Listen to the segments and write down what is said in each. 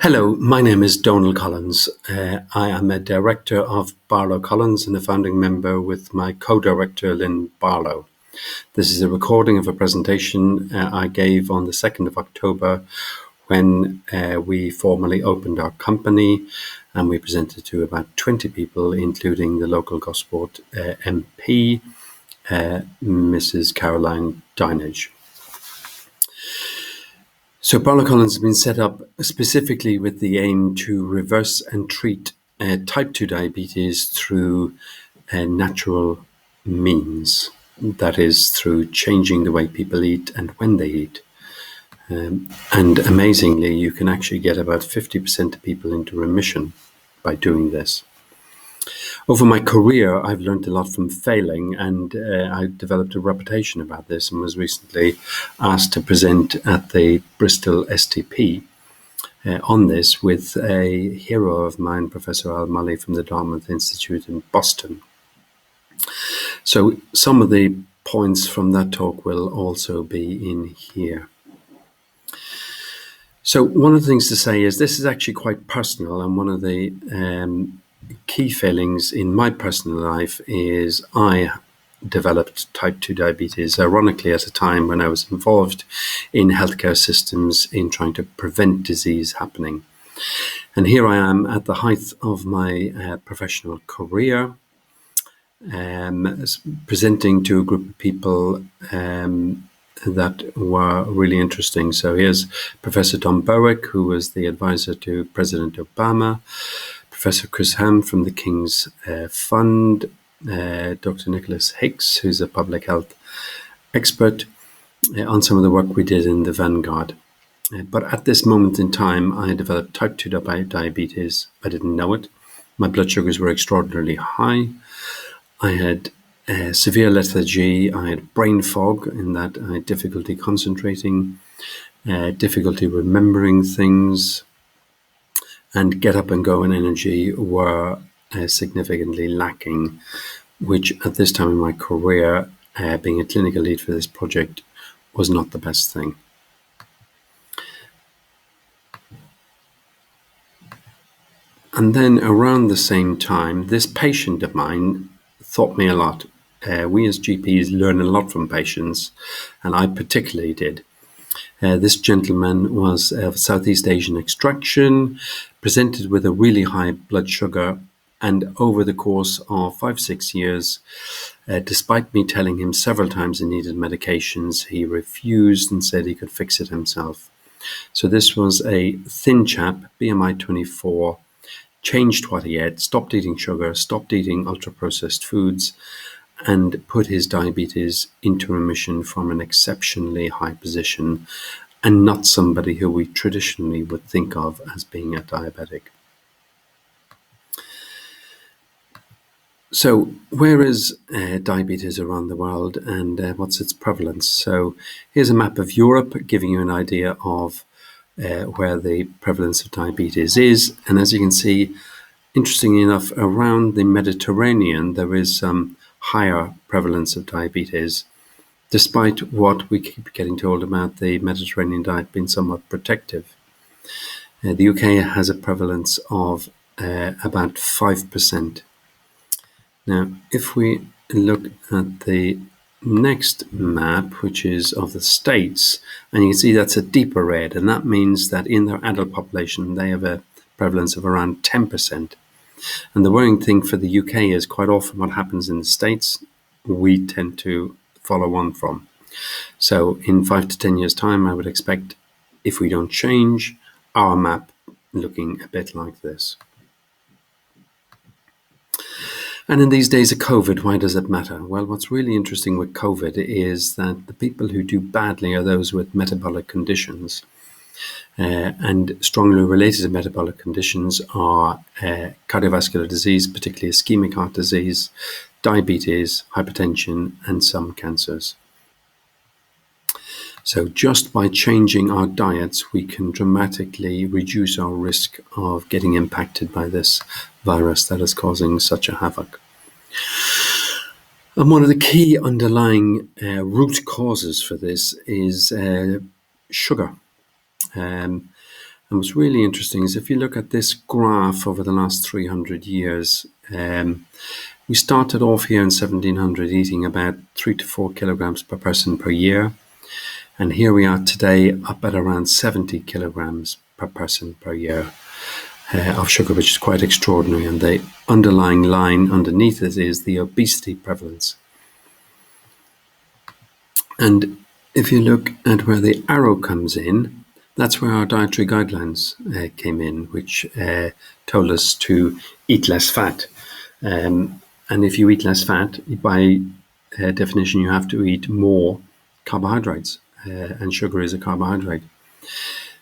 Hello, my name is BarlowCollins. I am a director of BarlowCollins and a founding member with my co-director Lynn Barlow. This is a recording of a presentation I gave on the 2nd of October when we formally opened our company, and we presented to about 20 people, including the local Gosport MP, Mrs. Caroline Dinage. So BarlowCollins has been set up specifically with the aim to reverse and treat type 2 diabetes through natural means. That is, through changing the way people eat and when they eat. And amazingly, you can actually get about 50% of people into remission by doing this. Over my career, I've learned a lot from failing, and I developed a reputation about this and was recently asked to present at the Bristol STP on this with a hero of mine, Professor Al Mully from the Dartmouth Institute in Boston. So some of the points from that talk will also be in here. So one of the things to say is this is actually quite personal, and one of the key failings in my personal life is I developed type 2 diabetes, ironically at a time when I was involved in healthcare systems in trying to prevent disease happening. And here I am at the height of my professional career, presenting to a group of people that were really interesting. So here's Professor Tom Berwick, who was the advisor to President Obama, Professor Chris Ham from the King's Fund, Dr. Nicholas Hicks, who's a public health expert, on some of the work we did in the Vanguard. But at this moment in time, I developed type 2 diabetes. I didn't know it. My blood sugars were extraordinarily high. I had severe lethargy. I had brain fog, in that I had difficulty concentrating, difficulty remembering things, and get up and go and energy were significantly lacking, which at this time in my career, being a clinical lead for this project, was not the best thing. And then around the same time, this patient of mine taught me a lot. We as GPs learn a lot from patients, and I particularly did. This gentleman was of Southeast Asian extraction, presented with a really high blood sugar, and over the course of 5-6 years, despite me telling him several times he needed medications, he refused and said he could fix it himself. So this was a thin chap, BMI 24, changed what he ate, stopped eating sugar, stopped eating ultra-processed foods, and put his diabetes into remission from an exceptionally high position, and not somebody who we traditionally would think of as being a diabetic. So where is diabetes around the world, and what's its prevalence? So here's a map of Europe giving you an idea of where the prevalence of diabetes is. And as you can see, interestingly enough, around the Mediterranean, there is some higher prevalence of diabetes, despite what we keep getting told about the Mediterranean diet being somewhat protective. The UK has a prevalence of about 5%. Now, if we look at the next map, which is of the States, and you can see that's a deeper red, and that means that in their adult population, they have a prevalence of around 10%. And the worrying thing for the UK is quite often what happens in the States, we tend to follow on from. So in 5 to 10 years' time, I would expect, if we don't change, our map looking a bit like this. And in these days of COVID, why does it matter? Well, what's really interesting with COVID is that the people who do badly are those with metabolic conditions. And strongly related to metabolic conditions are cardiovascular disease, particularly ischemic heart disease, diabetes, hypertension, and some cancers. So just by changing our diets, we can dramatically reduce our risk of getting impacted by this virus that is causing such a havoc. And one of the key underlying root causes for this is sugar. And what's really interesting is if you look at this graph over the last 300 years, we started off here in 1700 eating about 3 to 4 kilograms per person per year. And here we are today up at around 70 kilograms per person per year of sugar, which is quite extraordinary. And the underlying line underneath it is the obesity prevalence. And if you look at where the arrow comes in, that's where our dietary guidelines came in, which told us to eat less fat. And if you eat less fat, by definition, you have to eat more carbohydrates, and sugar is a carbohydrate.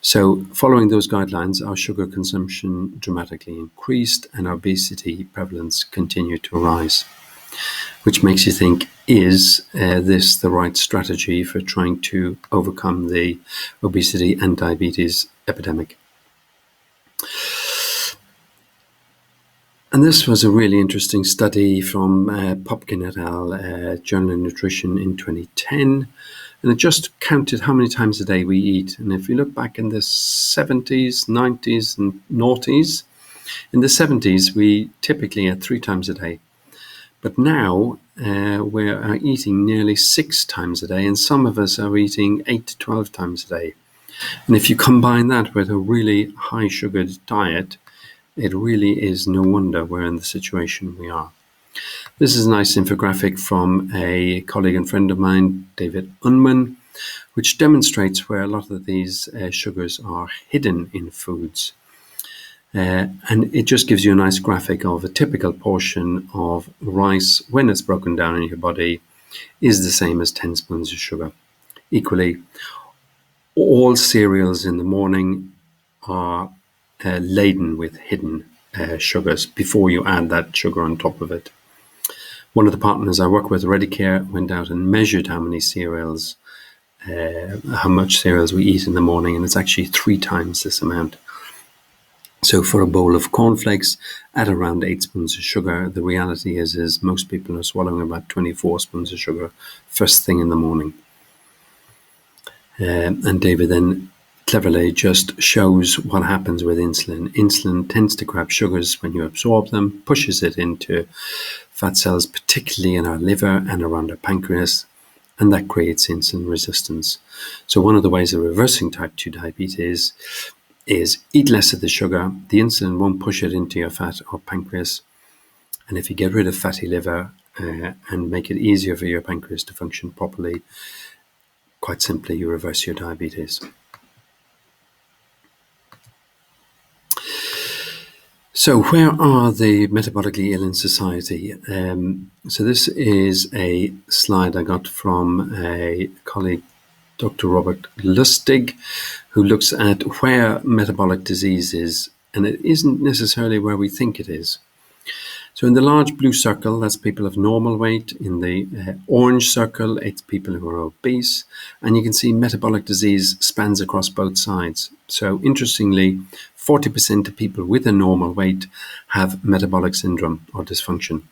So following those guidelines, our sugar consumption dramatically increased and our obesity prevalence continued to rise, which makes you think, is this the right strategy for trying to overcome the obesity and diabetes epidemic? And this was a really interesting study from Popkin et al., Journal of Nutrition in 2010. And it just counted how many times a day we eat. And if you look back in the 70s, 90s, and noughties, in the 70s, we typically ate 3 times a day. But now we're eating nearly 6 times a day, and some of us are eating 8 to 12 times a day. And if you combine that with a really high-sugared diet, it really is no wonder we're in the situation we are. This is a nice infographic from a colleague and friend of mine, David Unman, which demonstrates where a lot of these sugars are hidden in foods. And it just gives you a nice graphic of a typical portion of rice when it's broken down in your body is the same as 10 spoons of sugar. Equally, all cereals in the morning are laden with hidden sugars before you add that sugar on top of it. One of the partners I work with, Redicare, went out and measured how much cereals we eat in the morning, and it's actually 3 times this amount. So for a bowl of cornflakes at around 8 spoons of sugar, the reality is most people are swallowing about 24 spoons of sugar first thing in the morning. And David then cleverly just shows what happens with insulin. Insulin tends to grab sugars when you absorb them, pushes it into fat cells, particularly in our liver and around our pancreas, and that creates insulin resistance. So one of the ways of reversing type 2 diabetes is eat less of the sugar. The insulin won't push it into your fat or pancreas. And if you get rid of fatty liver and make it easier for your pancreas to function properly, quite simply, you reverse your diabetes. So where are the metabolically ill in society? So this is a slide I got from a colleague, Dr. Robert Lustig, who looks at where metabolic disease is, and it isn't necessarily where we think it is. So in the large blue circle, that's people of normal weight. In the orange circle, it's people who are obese. And you can see metabolic disease spans across both sides. So interestingly, 40% of people with a normal weight have metabolic syndrome or dysfunction.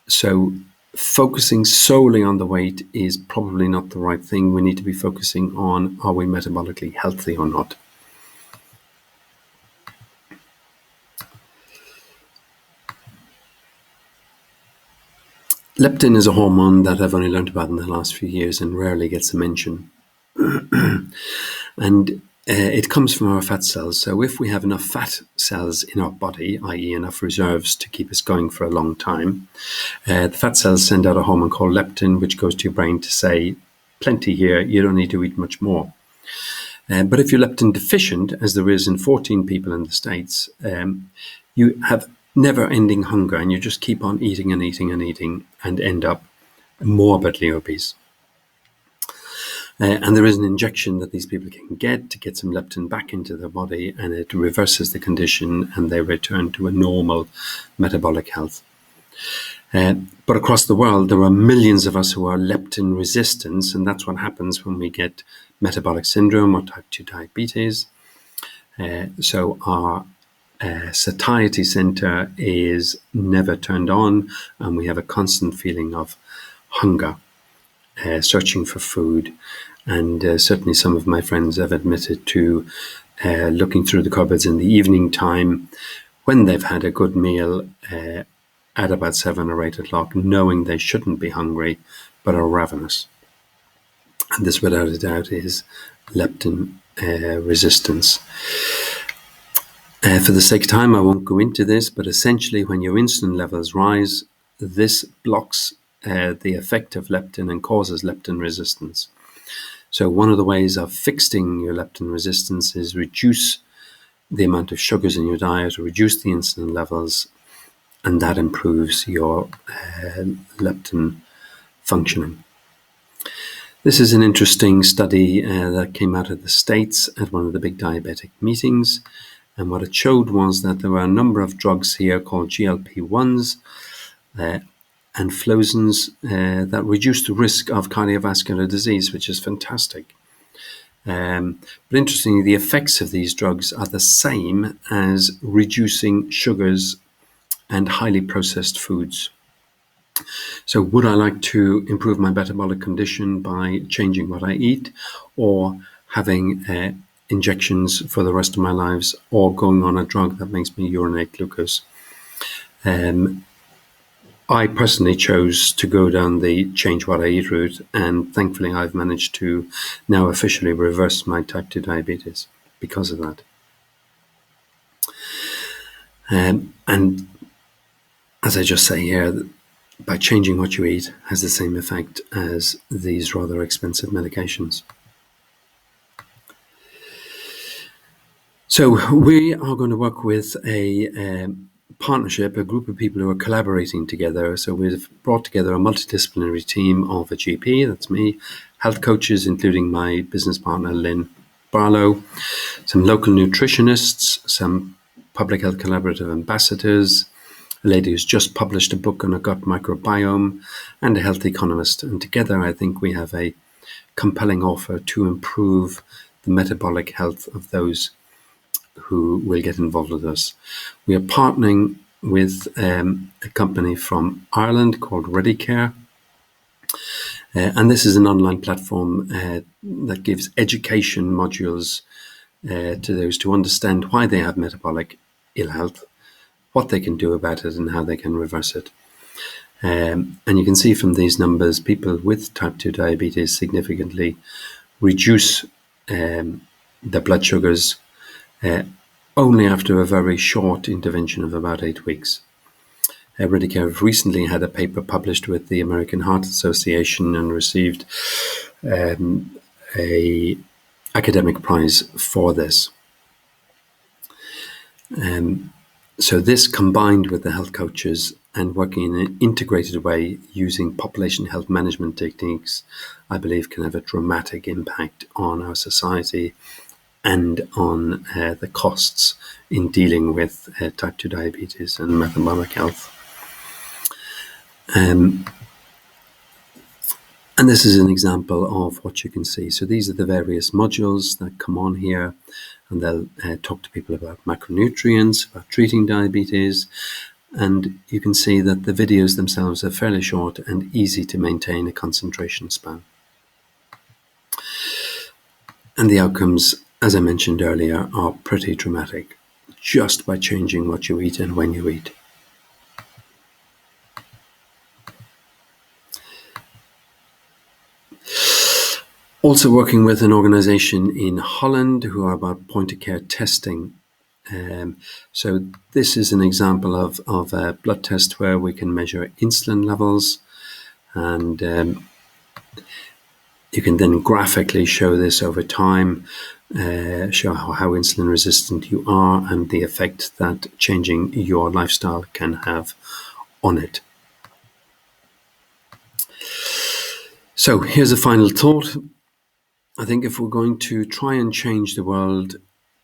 So focusing solely on the weight is probably not the right thing. We need to be focusing on, are we metabolically healthy or not? Leptin is a hormone that I've only learned about in the last few years and rarely gets a mention. And it comes from our fat cells. So if we have enough fat cells in our body, i.e. enough reserves to keep us going for a long time, the fat cells send out a hormone called leptin, which goes to your brain to say, plenty here, you don't need to eat much more. But if you're leptin deficient, as there is in 14 people in the States, you have never-ending hunger, and you just keep on eating and eating and eating and end up morbidly obese. And there is an injection that these people can get to get some leptin back into their body, and it reverses the condition and they return to a normal metabolic health. But across the world, there are millions of us who are leptin resistant, and that's what happens when we get metabolic syndrome or type 2 diabetes. So our satiety center is never turned on, and we have a constant feeling of hunger, searching for food. And certainly some of my friends have admitted to looking through the cupboards in the evening time when they've had a good meal at about 7 or 8 o'clock, knowing they shouldn't be hungry, but are ravenous. And this, without a doubt, is leptin resistance. For the sake of time, I won't go into this, but essentially when your insulin levels rise, this blocks the effect of leptin and causes leptin resistance. So one of the ways of fixing your leptin resistance is reduce the amount of sugars in your diet, or reduce the insulin levels, and that improves your leptin functioning. This is an interesting study that came out of the States at one of the big diabetic meetings. And what it showed was that there were a number of drugs here called GLP-1s and flozins that reduce the risk of cardiovascular disease, which is fantastic. But interestingly, the effects of these drugs are the same as reducing sugars and highly processed foods. So would I like to improve my metabolic condition by changing what I eat, or having injections for the rest of my lives, or going on a drug that makes me urinate glucose? I personally chose to go down the change what I eat route, and thankfully I've managed to now officially reverse my type 2 diabetes because of that. And as I just say here, by changing what you eat has the same effect as these rather expensive medications. So we are going to work with a partnership, a group of people who are collaborating together. So we've brought together a multidisciplinary team of a GP, that's me, health coaches, including my business partner, Lynn Barlow, some local nutritionists, some public health collaborative ambassadors, a lady who's just published a book on a gut microbiome, and a health economist. And together, I think we have a compelling offer to improve the metabolic health of those who will get involved with us. We are partnering with a company from Ireland called ReadyCare. And this is an online platform that gives education modules to those to understand why they have metabolic ill health, what they can do about it, and how they can reverse it. And you can see from these numbers, people with type 2 diabetes significantly reduce their blood sugars only after a very short intervention of about 8 weeks. ReadyCare have recently had a paper published with the American Heart Association and received a academic prize for this. So this, combined with the health coaches and working in an integrated way using population health management techniques, I believe can have a dramatic impact on our society and on the costs in dealing with type 2 diabetes and metabolic health. And this is an example of what you can see. So these are the various modules that come on here, and they'll talk to people about macronutrients, about treating diabetes, and you can see that the videos themselves are fairly short and easy to maintain a concentration span. And the outcomes, as I mentioned earlier, are pretty dramatic, just by changing what you eat and when you eat. Also working with an organization in Holland who are about point-of-care testing. So this is an example of a blood test where we can measure insulin levels, and you can then graphically show this over time, show how insulin resistant you are and the effect that changing your lifestyle can have on it. So here's a final thought. I think if we're going to try and change the world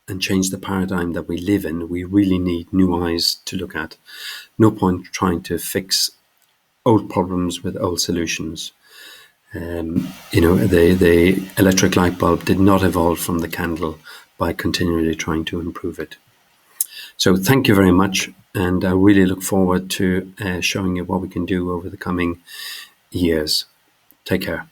and change the paradigm that we live in, we really need new eyes to look at. No point trying to fix old problems with old solutions. The electric light bulb did not evolve from the candle by continually trying to improve it. So thank you very much, and I really look forward to showing you what we can do over the coming years. Take care.